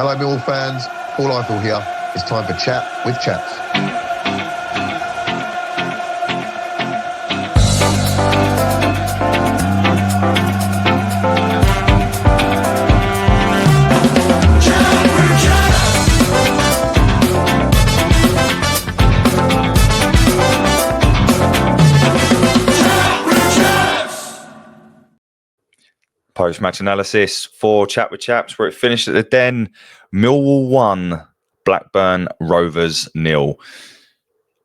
Hello, Millwall fans. Paul Eiffel here. It's time for Chat with Chaps. Post-match analysis for Chat with Chaps, where it finished at the Den. Millwall 1, Blackburn Rovers 0.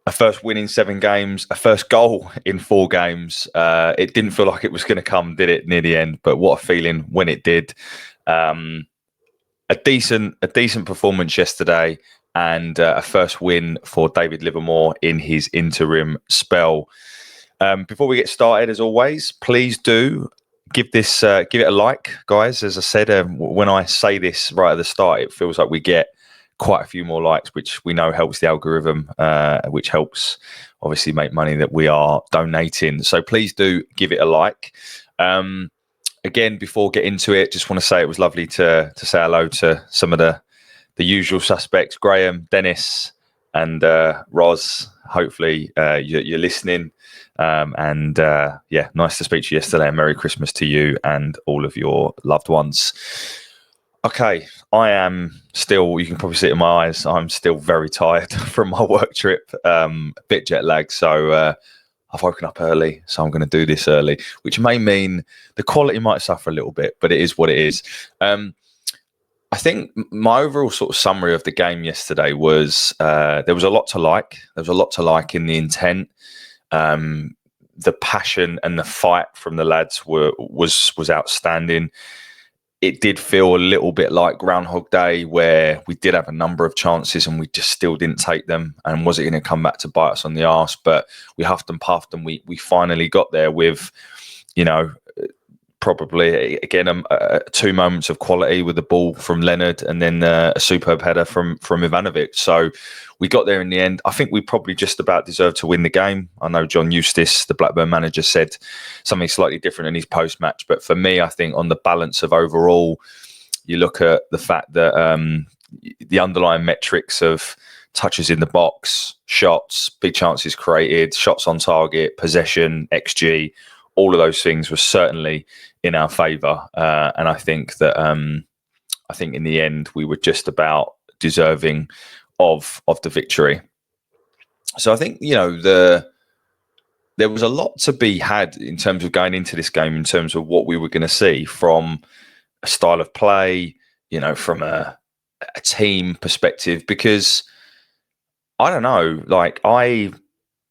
A first win in 7 games, a first goal in 4 games. It didn't feel like it was going to come, did it, near the end? But what a feeling when it did. A decent performance yesterday, and a first win for David Livermore in his interim spell. Before we get started, as always, please do give it a like, guys. As I said, when I say this right at the start, it feels like we get quite a few more likes, which we know helps the algorithm, which helps obviously make money that we are donating. So please do give it a like. Again, before getting into it, just want to say it was lovely to say hello to some of the usual suspects, Graham, Dennis, and Roz. Hopefully you're listening. Nice to speak to you yesterday, and Merry Christmas to you and all of your loved ones. Okay, I am still, you can probably see it in my eyes, I'm still very tired from my work trip, a bit jet lagged. So I've woken up early, so I'm going to do this early, which may mean the quality might suffer a little bit, but it is what it is. I think my overall sort of summary of the game yesterday was there was a lot to like. There was a lot to like in the intent. The passion and the fight from the lads was outstanding. It did feel a little bit like Groundhog Day, where we did have a number of chances and we just still didn't take them. And was it going to come back to bite us on the arse? But we huffed and puffed, and we finally got there with, probably again 2 moments of quality with the ball from Leonard, and then a superb header from Ivanovic. So we got there in the end. I think we probably just about deserved to win the game. I know John Eustace, the Blackburn manager, said something slightly different in his post-match, but for me, I think on the balance of overall, you look at the fact that the underlying metrics of touches in the box, shots, big chances created, shots on target, possession, XG, all of those things were certainly in our favour, and I think that in the end we were just about deserving of the victory. So I think there was a lot to be had in terms of going into this game, in terms of what we were going to see from a style of play, from a team perspective, because I don't know, like I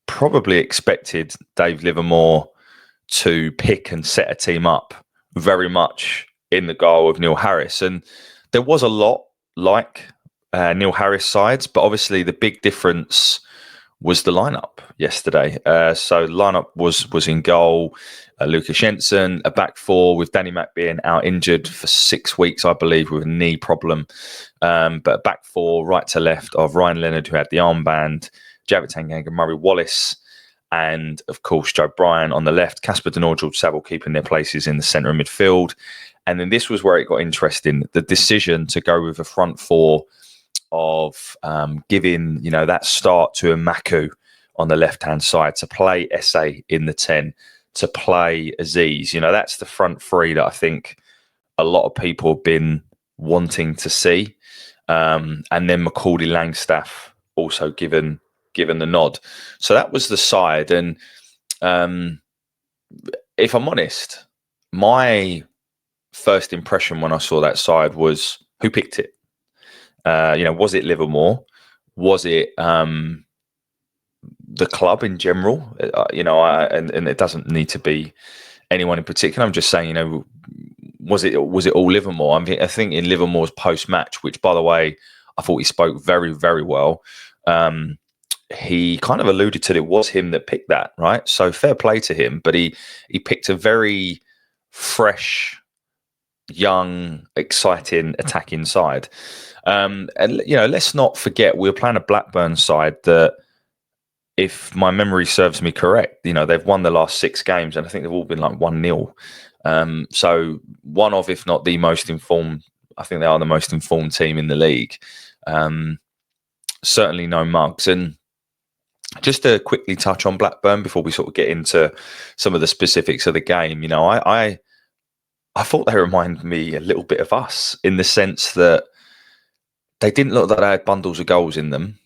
probably expected Dave Livermore to pick and set a team up very much in the goal of Neil Harris. And there was a lot like Neil Harris sides, but obviously the big difference was the lineup yesterday. So the lineup was in goal, Lucas Jensen, a back 4 with Danny Mack being out injured for 6 weeks, I believe, with a knee problem. But a back 4, right to left, of Ryan Leonard, who had the armband, Javed Tanganga, Murray Wallace, and of course Joe Bryan on the left, Casper Denor, George Saville keeping their places in the centre of midfield. And then this was where it got interesting, the decision to go with a front 4 of giving that start to Amaku on the left hand side, to play Esse in the 10, to play Aziz. That's the front 3 that I think a lot of people have been wanting to see, and then Macaulay Langstaff also given the nod. So that was the side. And if I'm honest, my first impression when I saw that side was, who picked it? Was it Livermore? Was it the club in general? And it doesn't need to be anyone in particular. I'm just saying, was it all Livermore? I think in Livermore's post-match, which, by the way, I thought he spoke very, very well. He kind of alluded to it was him that picked that, right? So fair play to him, but he picked a very fresh, young, exciting attacking side. And let's not forget, we were playing a Blackburn side that, if my memory serves me correct, they've won the last 6 games, and I think they've all been like 1-0. So one of, if not the most informed I think they are the most informed team in the league. Certainly no mugs. And just to quickly touch on Blackburn before we sort of get into some of the specifics of the game, I thought they remind me a little bit of us in the sense that they didn't look like they had bundles of goals in them.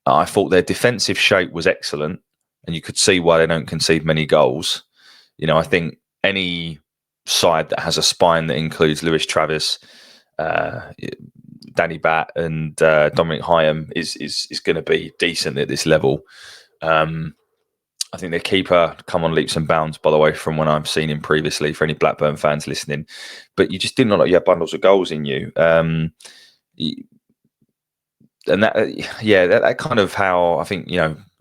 I thought their defensive shape was excellent, and you could see why they don't concede many goals. I think any side that has a spine that includes Lewis Travis, Danny Batt, and Dominic Hyam is going to be decent at this level. I think their keeper come on leaps and bounds, by the way, from when I've seen him previously, for any Blackburn fans listening. But you just didn't look like you had bundles of goals in you. And that kind of how I think,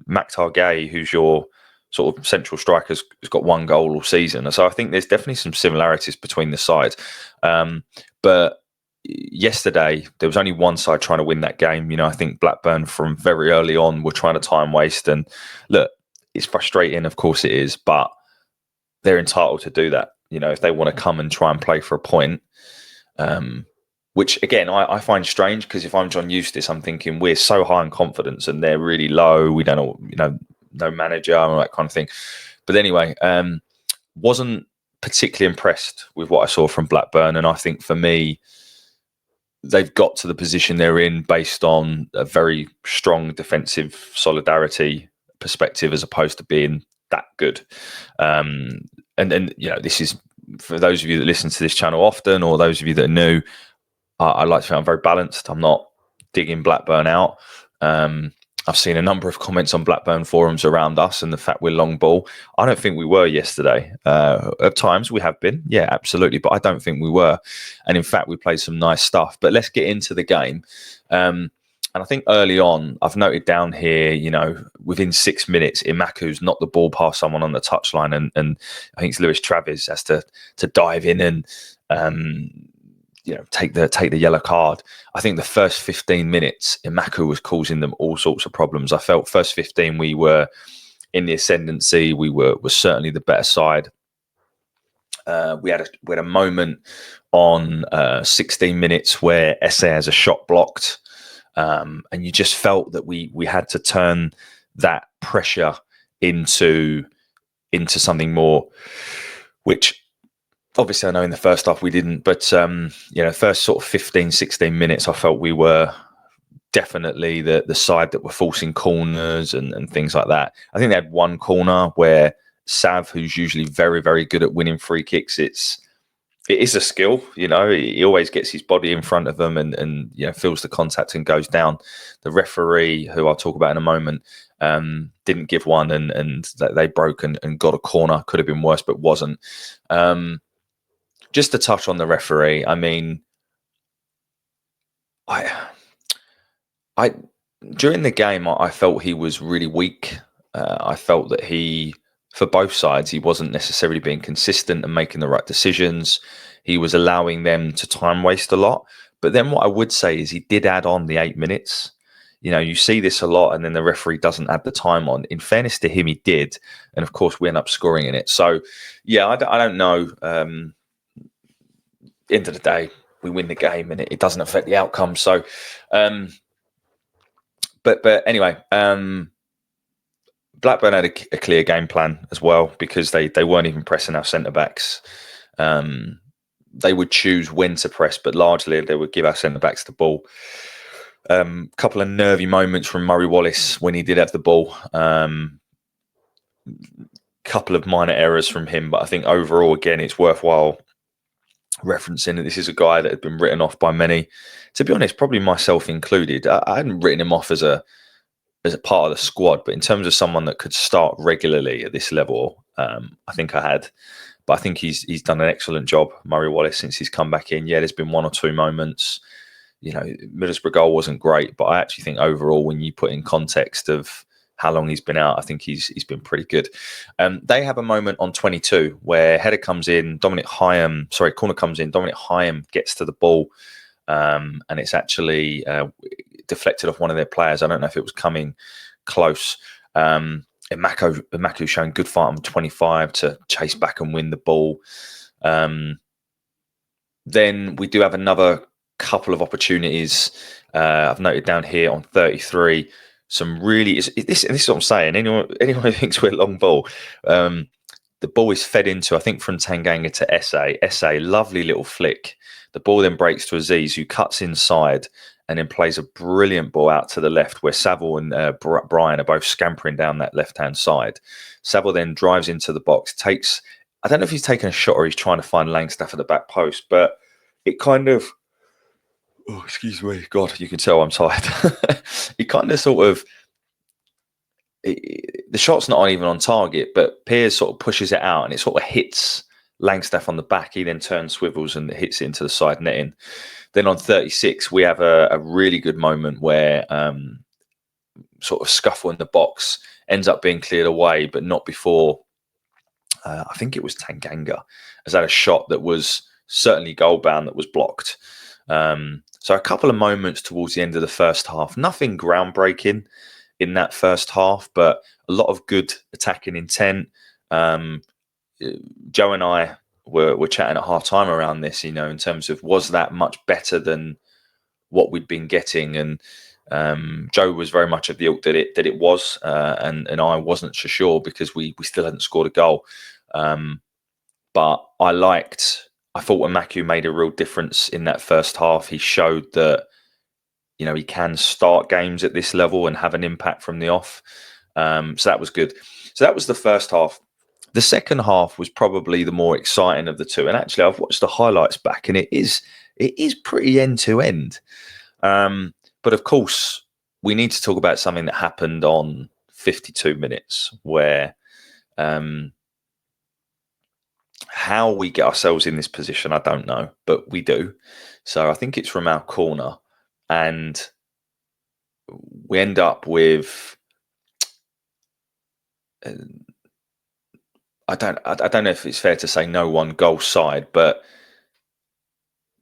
Maktar Gay, who's your sort of central striker, has got one goal all season. So I think there's definitely some similarities between the sides. But yesterday, there was only one side trying to win that game. I think Blackburn from very early on were trying to time waste. And look, it's frustrating, of course it is, but they're entitled to do that. If they want to come and try and play for a point, which again, I find strange, because if I'm John Eustace, I'm thinking we're so high in confidence and they're really low. We don't know, no manager and all that kind of thing. But anyway, wasn't particularly impressed with what I saw from Blackburn. And I think for me, they've got to the position they're in based on a very strong defensive solidarity perspective, as opposed to being that good. And this is for those of you that listen to this channel often, or those of you that are new. I like to think I'm very balanced. I'm not digging Blackburn out. I've seen a number of comments on Blackburn forums around us and the fact we're long ball. I don't think we were yesterday. At times we have been, yeah, absolutely, but I don't think we were. And in fact, we played some nice stuff. But let's get into the game. And I think early on, I've noted down here, within 6 minutes, Imaku's knocked the ball past someone on the touchline, and I think it's Lewis Travis has to dive in and take the yellow card. I think the first 15 minutes, Imaku was causing them all sorts of problems. I felt first 15 we were in the ascendancy. We were certainly the better side. We had a moment on 16 minutes where Esse has a shot blocked. And you just felt that we had to turn that pressure into something more, which obviously I know in the first half we didn't, but first sort of 15, 16 minutes, I felt we were definitely the side that were forcing corners and things like that. I think they had one corner where Sav, who's usually very, very good at winning free kicks, it is a skill, he always gets his body in front of them and feels the contact and goes down. The referee, who I'll talk about in a moment, didn't give one, and they broke and got a corner. Could have been worse, but wasn't. Just to touch on the referee, I mean, I during the game, I felt he was really weak. I felt that for both sides, he wasn't necessarily being consistent and making the right decisions. He was allowing them to time waste a lot. But then what I would say is he did add on the 8 minutes. You see this a lot, and then the referee doesn't add the time on. In fairness to him, he did. And of course, we end up scoring in it. So, yeah, I don't know. End of the day, we win the game and it doesn't affect the outcome. So, but anyway, Blackburn had a clear game plan as well, because they weren't even pressing our centre-backs. They would choose when to press, but largely they would give our centre-backs the ball. Couple of nervy moments from Murray Wallace when he did have the ball. Couple of minor errors from him, but I think overall, again, it's worthwhile referencing that this is a guy that had been written off by many. To be honest, probably myself included. I hadn't written him off as a part of the squad, but in terms of someone that could start regularly at this level, I think I had. But I think he's done an excellent job, Murray Wallace, since he's come back in. Yeah, there's been one or two moments. Middlesbrough goal wasn't great, but I actually think overall, when you put in context of how long he's been out, I think he's been pretty good. They have a moment on 22 where header comes in, corner comes in, Dominic Hyam gets to the ball, and it's actually deflected off one of their players. I don't know if it was coming close. Imaku showing good fight on 25 to chase back and win the ball. Then we do have another couple of opportunities. I've noted down here on 33 some really this is what I'm saying. Anyone who thinks we're long ball, the ball is fed into, I think, from Tanganga to SA, lovely little flick. The ball then breaks to Aziz, who cuts inside and then plays a brilliant ball out to the left, where Saville and Brian are both scampering down that left-hand side. Saville then drives into the box, I don't know if he's taking a shot or he's trying to find Langstaff at the back post, but it kind of, oh, excuse me, God, you can tell I'm tired. It kind of sort of, the shot's not even on target, but Piers sort of pushes it out and it sort of hits Langstaff on the back. He then turns, swivels and hits it into the side netting. Then on 36, we have a really good moment where sort of scuffle in the box ends up being cleared away, but not before, I think it was Tanganga, has had a shot that was certainly goal bound that was blocked. So a couple of moments towards the end of the first half, nothing groundbreaking in that first half, but a lot of good attacking intent. Joe and I were chatting at half time around this, you know, in terms of was that much better than what we'd been getting, and Joe was very much of the ilk that it was, and I wasn't so sure because we still hadn't scored a goal. But I thought when Maku made a real difference in that first half. He showed that, you know, he can start games at this level and have an impact from the off. So that was good. So that was the first half. The second half was probably the more exciting of the two. And actually, I've watched the highlights back, and it is pretty end to end. But of course, we need to talk about something that happened on 52 minutes, where how we get ourselves in this position, I don't know, but we do. So I think it's from our corner, and we end up with. I don't know if it's fair to say no one goal side, but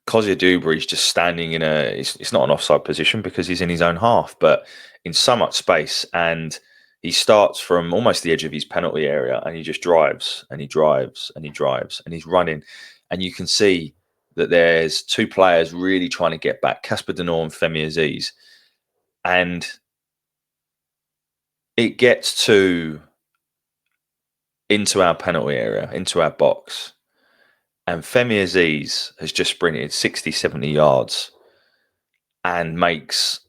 Kozia Dubry is just standing in it's not an offside position because he's in his own half, but in so much space, and he starts from almost the edge of his penalty area, and he just drives and he drives and he drives and he's running, and you can see that there's two players really trying to get back, Casper Denor and Femi Aziz, and it gets into our penalty area, into our box. And Femi Aziz has just sprinted 60, 70 yards and makes,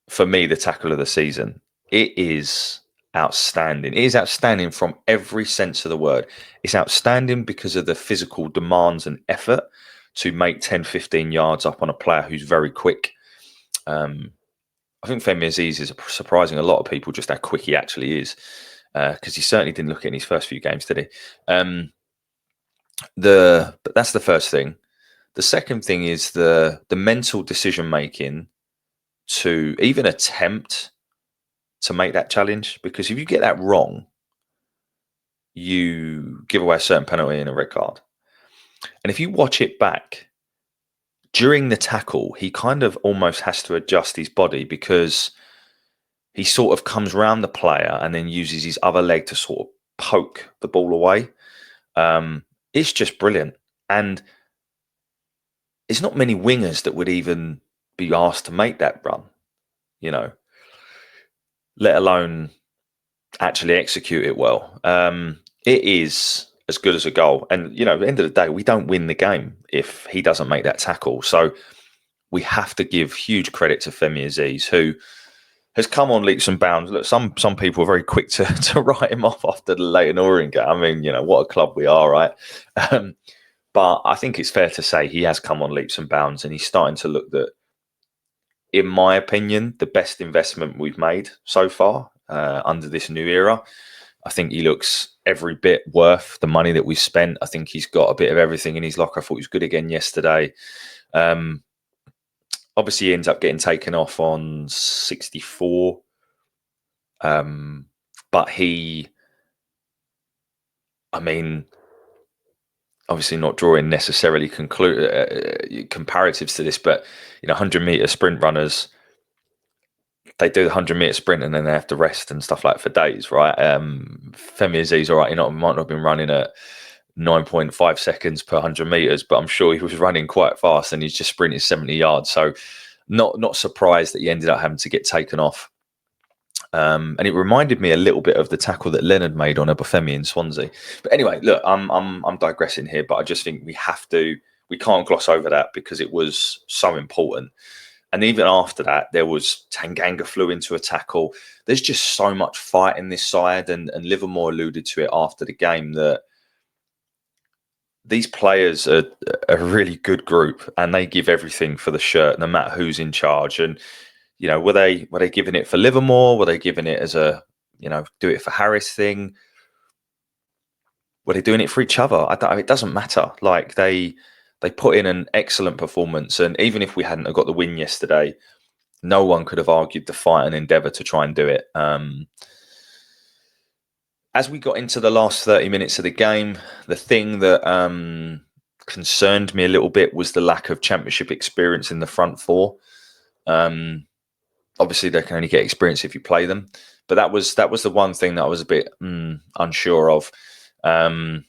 for me, the tackle of the season. It is outstanding. It is outstanding from every sense of the word. It's outstanding because of the physical demands and effort to make 10, 15 yards up on a player who's very quick. I think Femi Aziz is surprising a lot of people just how quick he actually is, because he certainly didn't look at in his first few games, did he? But that's the first thing. The second thing is the mental decision making to even attempt to make that challenge, because if you get that wrong, you give away a certain penalty and a red card. And if you watch it back, during the tackle, he kind of almost has to adjust his body because he sort of comes round the player and then uses his other leg to sort of poke the ball away. It's just brilliant. And it's not many wingers that would even be asked to make that run, you know, let alone actually execute it well. It is as good as a goal. And, you know, at the end of the day, we don't win the game if he doesn't make that tackle. So we have to give huge credit to Femi Aziz, who has come on leaps and bounds. Look, some people are very quick to write him off after the Leyton Orient game. I mean, you know, what a club we are, right? But I think it's fair to say he has come on leaps and bounds, and he's starting to look that, in my opinion, the best investment we've made so far under this new era. I think he looks every bit worth the money that we've spent. I think he's got a bit of everything in his locker. I thought he was good again yesterday. Obviously, he ends up getting taken off on 64. But obviously not drawing necessarily comparatives to this, but, you know, 100-meter sprint runners, they do the 100-meter sprint and then they have to rest and stuff like for days, right? Femi Aziz, all right, might not have been running at 9.5 seconds per 100 meters, but I'm sure he was running quite fast and he's just sprinted 70 yards. So not surprised that he ended up having to get taken off. And it reminded me a little bit of the tackle that Leonard made on Obafemi in Swansea. But anyway, look, I'm digressing here, but I just think we can't gloss over that because it was so important. And even after that, there was Tanganga flew into a tackle. There's just so much fight in this side, and Livermore alluded to it after the game that these players are a really good group and they give everything for the shirt, no matter who's in charge. And you know, were they giving it for Livermore? Were they giving it as a, you know, do it for Harris thing? Were they doing it for each other? It doesn't matter. Like they put in an excellent performance, and even if we hadn't have got the win yesterday, no one could have argued the fight and endeavour to try and do it. As we got into the last 30 minutes of the game, the thing that concerned me a little bit was the lack of championship experience in the front four. Obviously, they can only get experience if you play them, but that was the one thing that I was a bit unsure of. I've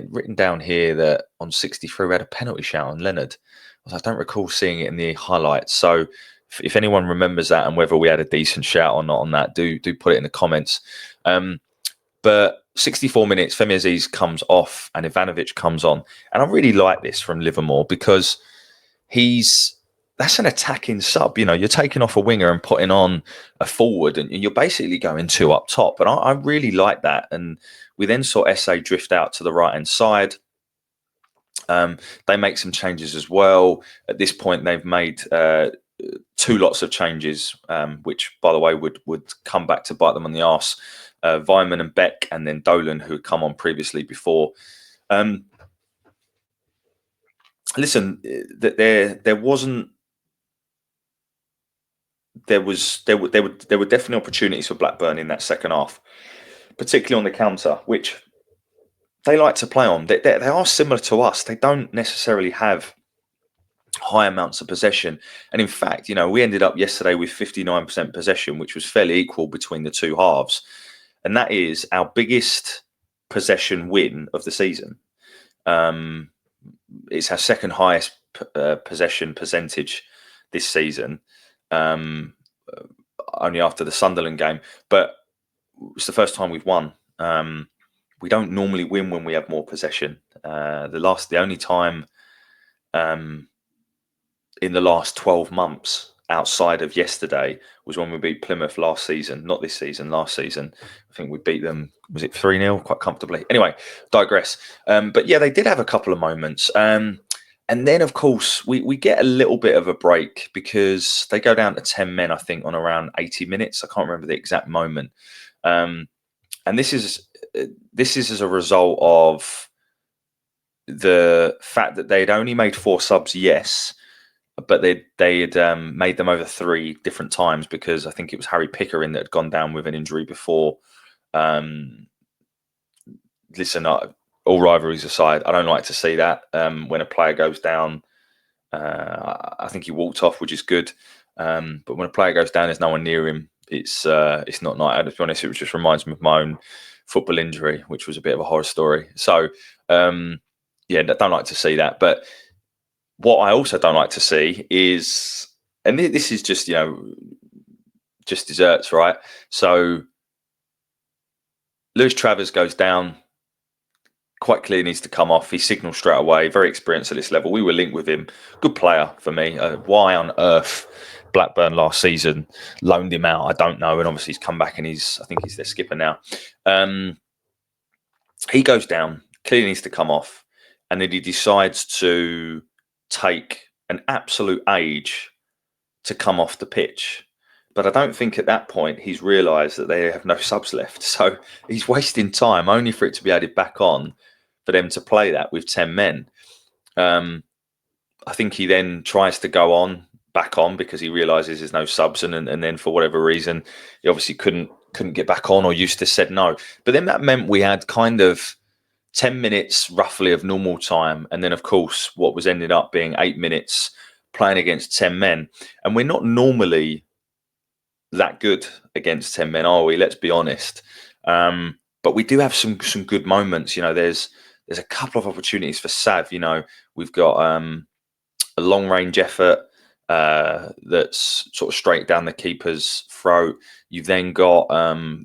written down here that on 63 we had a penalty shout on Leonard. I don't recall seeing it in the highlights. So if anyone remembers that and whether we had a decent shout or not on that, do put it in the comments. But 64 minutes, Femi Aziz comes off and Ivanovic comes on. And I really like this from Livermore because that's an attacking sub. You know, you're taking off a winger and putting on a forward and you're basically going two up top. But I really like that. And we then saw SA drift out to the right-hand side. They make some changes as well. At this point, they've made two lots of changes, which, by the way, would come back to bite them on the arse. Vyman and Beck, and then Dolan, who had come on previously before. Listen, there were definitely opportunities for Blackburn in that second half, particularly on the counter, which they like to play on. They are similar to us. They don't necessarily have high amounts of possession. And in fact, you know, we ended up yesterday with 59% possession, which was fairly equal between the two halves. And that is our biggest possession win of the season. It's our second highest possession percentage this season, only after the Sunderland game. But it's the first time we've won. We don't normally win when we have more possession. The only time in the last 12 months outside of yesterday was when we beat Plymouth last season, not this season, last season. I think we beat them, was it 3-0 quite comfortably? Anyway, digress. But yeah, they did have a couple of moments. And then, of course, we get a little bit of a break because they go down to 10 men, I think, on around 80 minutes. I can't remember the exact moment. And this is as a result of the fact that they'd only made 4 subs, yes, but they had made them over 3 different times because I think it was Harry Pickering that had gone down with an injury before. Listen, all rivalries aside, I don't like to see that when a player goes down. I think he walked off, which is good. But when a player goes down, there's no one near him. It's not nice. To be honest, it just reminds me of my own football injury, which was a bit of a horror story. So, yeah, don't like to see that. But what I also don't like to see is, and this is just, you know, just desserts, right? So Lewis Travers goes down, quite clearly needs to come off. He signals straight away, very experienced at this level. We were linked with him. Good player for me. Why on earth Blackburn last season loaned him out, I don't know. And obviously he's come back and I think he's their skipper now. He goes down, clearly needs to come off. And then he decides to take an absolute age to come off the pitch. But I don't think at that point he's realised that they have no subs left. So he's wasting time only for it to be added back on for them to play that with 10 men. I think he then tries to go back on because he realises there's no subs. And then for whatever reason, he obviously couldn't get back on, or Eustace said no. But then that meant we had kind of 10 minutes roughly of normal time. And then, of course, what was ended up being 8 minutes playing against 10 men. And we're not normally that good against 10 men, are we? Let's be honest. But we do have some good moments. You know, there's there's a couple of opportunities for Sav. You know, we've got a long range effort that's sort of straight down the keeper's throat. You've then got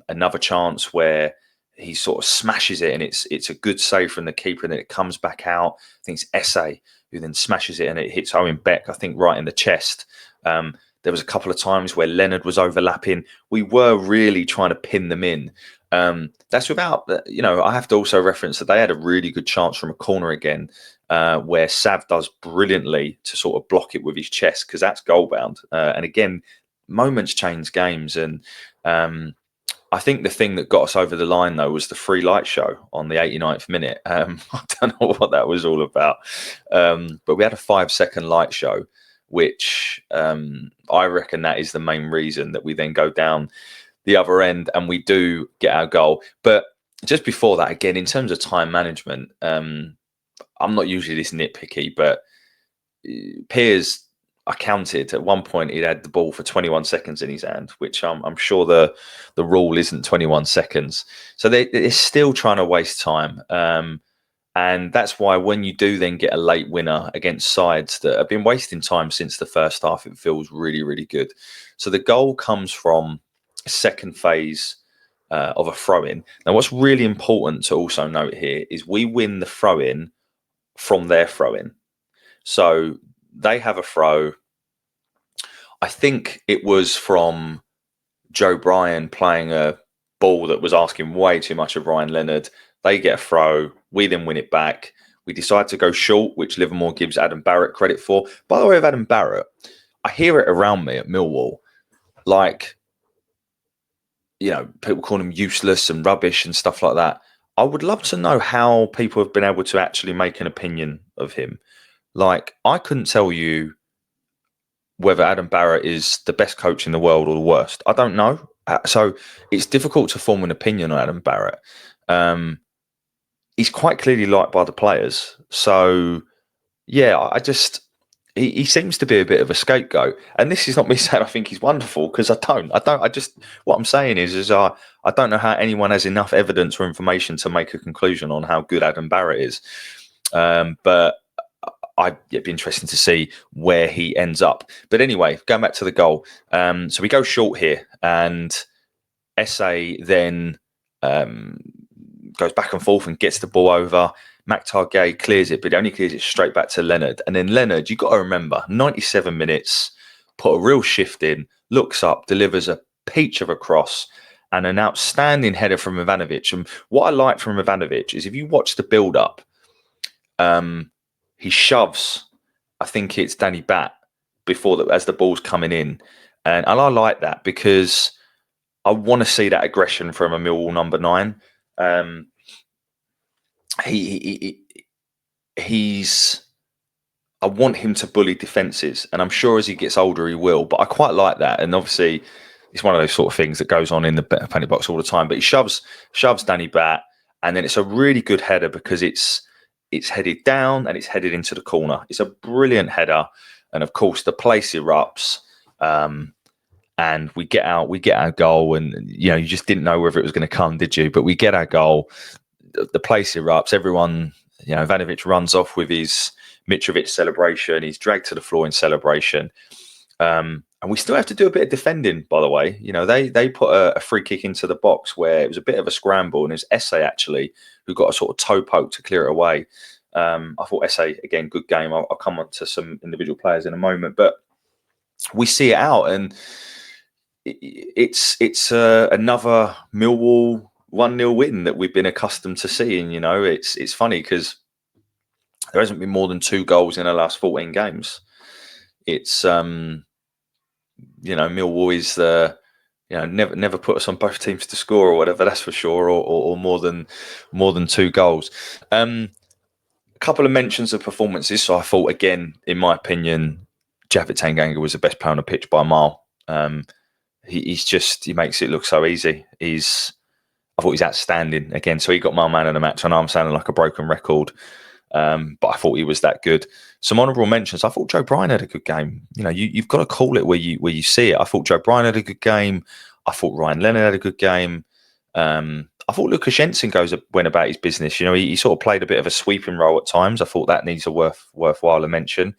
another chance where he sort of smashes it, and it's a good save from the keeper, and then it comes back out. I think it's Esse who then smashes it, and it hits Owen Beck, I think, right in the chest. There was a couple of times where Leonard was overlapping. We were really trying to pin them in. That's without, I have to also reference that they had a really good chance from a corner again, where Sav does brilliantly to sort of block it with his chest, because that's goal bound. And again, moments change games. And I think the thing that got us over the line, though, was the free light show on the 89th minute. I don't know what that was all about. But we had a 5-second light show, which I reckon that is the main reason that we then go down the other end and we do get our goal. But just before that, again, in terms of time management, I'm not usually this nitpicky, but Piers, I counted at one point he'd had the ball for 21 seconds in his hand, which I'm sure the rule isn't 21 seconds. So they're still trying to waste time. And that's why when you do then get a late winner against sides that have been wasting time since the first half, it feels really, really good. So the goal comes from a second phase of a throw-in. Now, what's really important to also note here is we win the throw-in from their throw-in. So they have a throw. I think it was from Joe Bryan playing a ball that was asking way too much of Ryan Leonard. They get a throw. We then win it back. We decide to go short, which Livermore gives Adam Barrett credit for. By the way, of Adam Barrett, I hear it around me at Millwall, like, people call him useless and rubbish and stuff like that. I would love to know how people have been able to actually make an opinion of him. Like, I couldn't tell you whether Adam Barrett is the best coach in the world or the worst. I don't know. So it's difficult to form an opinion on Adam Barrett. He's quite clearly liked by the players. So, yeah, he seems to be a bit of a scapegoat. And this is not me saying I think he's wonderful, because I don't. What I'm saying is I don't know how anyone has enough evidence or information to make a conclusion on how good Adam Barrett is. But it'd be interesting to see where he ends up. But anyway, going back to the goal. So we go short here, and Esse then goes back and forth and gets the ball over. Maktar Gueye clears it, but he only clears it straight back to Leonard. And then Leonard, you've got to remember, 97 minutes, put a real shift in, looks up, delivers a peach of a cross, and an outstanding header from Ivanovic. And what I like from Ivanovic is if you watch the build-up, he shoves, I think it's Danny Batt, as the ball's coming in. And I like that, because I want to see that aggression from a Millwall number 9. I want him to bully defences, and I'm sure as he gets older he will, but I quite like that. And obviously it's one of those sort of things that goes on in the penalty box all the time, but he shoves Danny Batt, and then it's a really good header because it's headed down and it's headed into the corner. It's a brilliant header, and of course the place erupts, and we get our goal, and you just didn't know whether it was going to come, did you? But we get our goal. The place erupts. Everyone, Ivanovic runs off with his Mitrovic celebration. He's dragged to the floor in celebration. And we still have to do a bit of defending, by the way. They put a free kick into the box where it was a bit of a scramble, and it was Esse actually who got a sort of toe poke to clear it away. I thought Esse, again, good game. I'll come on to some individual players in a moment, but we see it out, and it's another Millwall 1-0 win that we've been accustomed to seeing. It's funny because there hasn't been more than 2 goals in the last 14 games. It's Millwall is never put us on both teams to score or whatever, that's for sure, or more than 2 goals. A couple of mentions of performances. So I thought, again, in my opinion, Japhet Tanganga was the best player on the pitch by a mile. He makes it look so easy. I thought he's outstanding again. So he got my man of the match. I know I'm sounding like a broken record, but I thought he was that good. Some honourable mentions. I thought Joe Bryan had a good game. You've got to call it where you see it. I thought Joe Bryan had a good game. I thought Ryan Leonard had a good game. I thought Lukashenko went about his business. You know, he sort of played a bit of a sweeping role at times. I thought that needs a worthwhile a mention.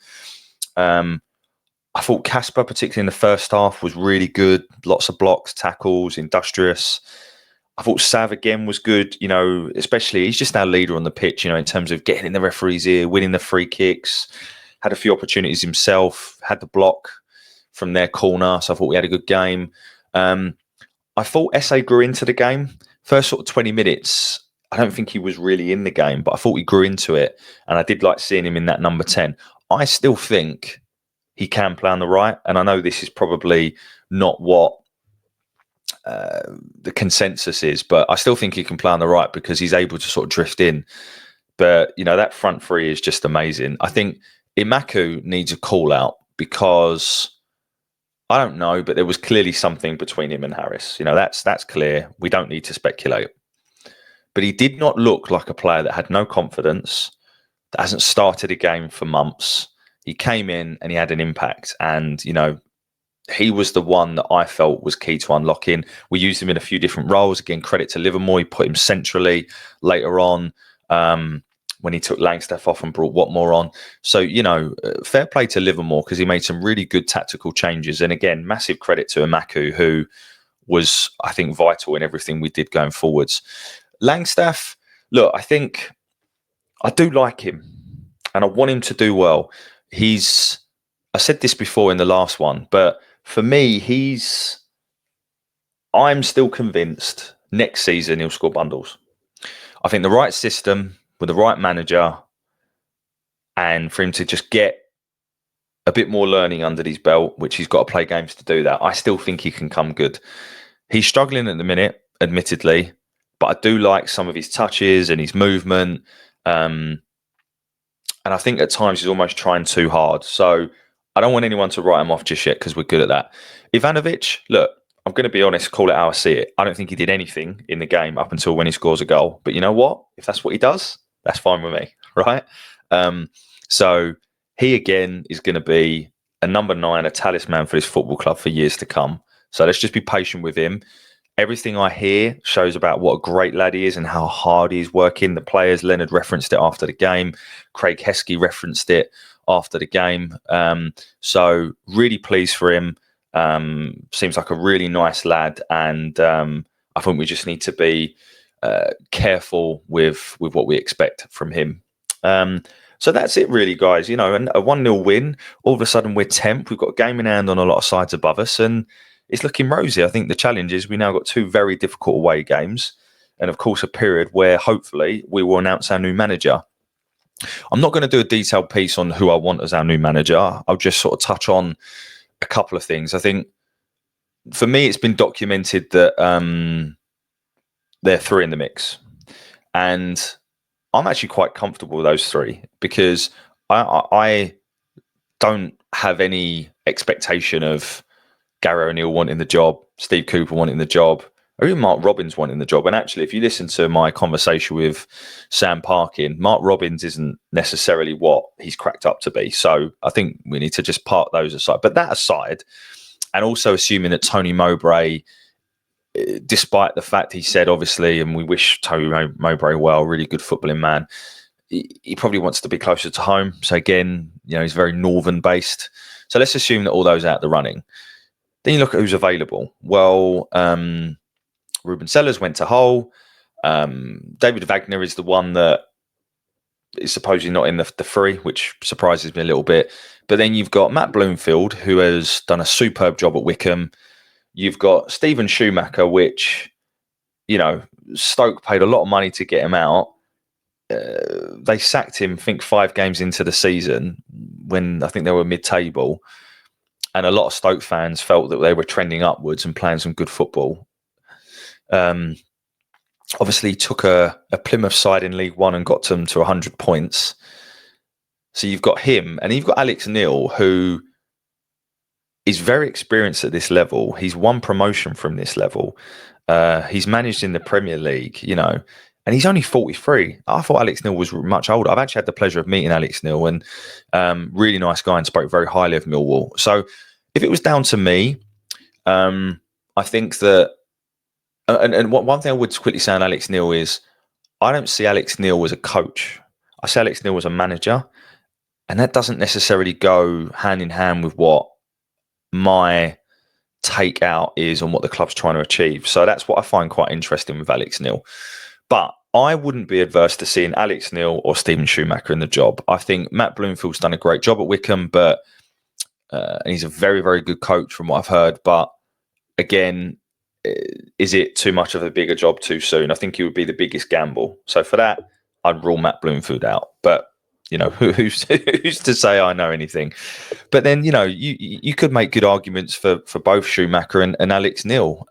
I thought Casper, particularly in the first half, was really good. Lots of blocks, tackles, industrious. I thought Sav again was good, you know, especially he's just our leader on the pitch, you know, in terms of getting in the referee's ear, winning the free kicks, had a few opportunities himself, had the block from their corner. So I thought we had a good game. I thought SA grew into the game. First sort of 20 minutes, I don't think he was really in the game, but I thought he grew into it. And I did like seeing him in that number 10. I still think he can play on the right. And I know this is probably not what the consensus is, but I still think he can play on the right because he's able to sort of drift in. But, you know, that front three is just amazing. I think Imaku needs a call out because I don't know, but there was clearly something between him and Harris. You know, that's clear. We don't need to speculate. But he did not look like a player that had no confidence, that hasn't started a game for months. He came in and he had an impact. And, you know, he was the one that I felt was key to unlocking. We used him in a few different roles. Again, credit to Livermore. He put him centrally later on when he took Langstaff off and brought Watmore on. So, you know, fair play to Livermore because he made some really good tactical changes. And again, massive credit to Imaku, who was, I think, vital in everything we did going forwards. Langstaff, look, I think I do like him and I want him to do well. I said this before in the last one, but for me, I'm still convinced next season he'll score bundles. I think the right system with the right manager and for him to just get a bit more learning under his belt, which he's got to play games to do that, I still think he can come good. He's struggling at the minute, admittedly, but I do like some of his touches and his movement. And I think at times he's almost trying too hard. So I don't want anyone to write him off just yet because we're good at that. Ivanovic, look, I'm going to be honest, call it how I see it. I don't think he did anything in the game up until when he scores a goal. But you know what? If that's what he does, that's fine with me, right? So he, again, is going to be a number 9, a talisman for this football club for years to come. So let's just be patient with him. Everything I hear shows about what a great lad he is and how hard he's working. The players, Leonard referenced it after the game. Craig Heskey referenced it after the game. So really pleased for him. Seems like a really nice lad. And I think we just need to be careful with what we expect from him. So that's it really, guys. You know, a 1-0 win. All of a sudden we're 10th. We've got a game in hand on a lot of sides above us. And it's looking rosy. I think the challenge is we now got 2 very difficult away games. And of course, a period where hopefully we will announce our new manager. I'm not going to do a detailed piece on who I want as our new manager. I'll just sort of touch on a couple of things. I think for me, it's been documented that there are 3 in the mix. And I'm actually quite comfortable with those 3 because I don't have any expectation of Gary O'Neill wanting the job, Steve Cooper wanting the job, or even Mark Robbins wanting the job. And actually, if you listen to my conversation with Sam Parkin, Mark Robbins isn't necessarily what he's cracked up to be. So I think we need to just park those aside. But that aside, and also assuming that Tony Mowbray, despite the fact he said, obviously, and we wish Tony Mowbray well, really good footballing man, he probably wants to be closer to home. So again, you know, he's very northern based. So let's assume that all those out the running. Then you look at who's available. Well, Ruben Sellers went to Hull. David Wagner is the one that is supposedly not in the 3, which surprises me a little bit. But then you've got Matt Bloomfield, who has done a superb job at Wickham. You've got Stephen Schumacher, which, you know, Stoke paid a lot of money to get him out. They sacked him, I think, 5 games into the season when I think they were mid-table. And a lot of Stoke fans felt that they were trending upwards and playing some good football. Obviously, took a Plymouth side in League One and got them to 100 points. So you've got him, and you've got Alex Neil, who is very experienced at this level. He's won promotion from this level. He's managed in the Premier League, you know, and he's only 43. I thought Alex Neil was much older. I've actually had the pleasure of meeting Alex Neil, and really nice guy, and spoke very highly of Millwall. So if it was down to me, I think that And one thing I would quickly say on Alex Neil is I don't see Alex Neil as a coach. I see Alex Neil as a manager, and that doesn't necessarily go hand in hand with what my take out is on what the club's trying to achieve. So that's what I find quite interesting with Alex Neil. But I wouldn't be adverse to seeing Alex Neil or Stephen Schumacher in the job. I think Matt Bloomfield's done a great job at Wickham, but and he's a very, very good coach from what I've heard. But again, is it too much of a bigger job too soon? I think it would be the biggest gamble. So for that, I'd rule Matt Bloomfield out. But who's to say I know anything? But then you could make good arguments for both Schumacher and Alex Neil.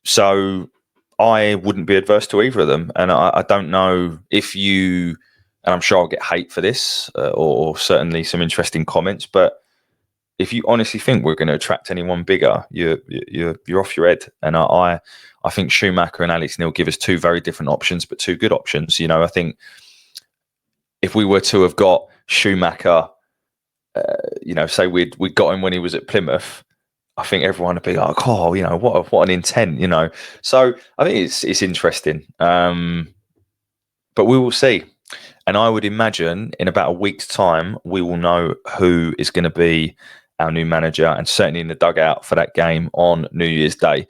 So I wouldn't be adverse to either of them. And I don't know if you, and I'm sure I'll get hate for this, or certainly some interesting comments, but if you honestly think we're going to attract anyone bigger, you're off your head. And I think Schumacher and Alex Neil give us two very different options, but two good options. I think if we were to have got Schumacher, say we'd got him when he was at Plymouth, I think everyone would be like, oh, what an intent, So I think it's interesting, but we will see. And I would imagine in about a week's time, we will know who is going to be our new manager, and certainly in the dugout for that game on New Year's Day.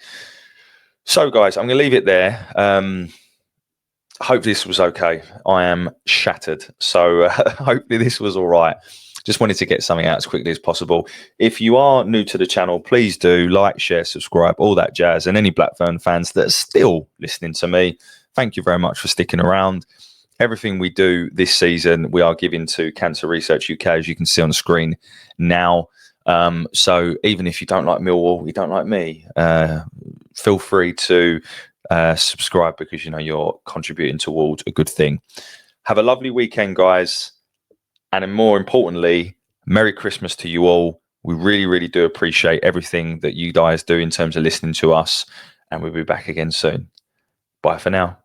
So, guys, I'm going to leave it there. Hopefully this was okay. I am shattered. So hopefully this was all right. Just wanted to get something out as quickly as possible. If you are new to the channel, please do like, share, subscribe, all that jazz. And any Blackburn fans that are still listening to me, thank you very much for sticking around. Everything we do this season, we are giving to Cancer Research UK, as you can see on the screen now. So even if you don't like Millwall, you don't like me, feel free to subscribe, because you're contributing towards a good thing. Have a lovely weekend, guys, and more importantly, Merry Christmas to you all. We really, really do appreciate everything that you guys do in terms of listening to us, and we'll be back again soon. Bye for now.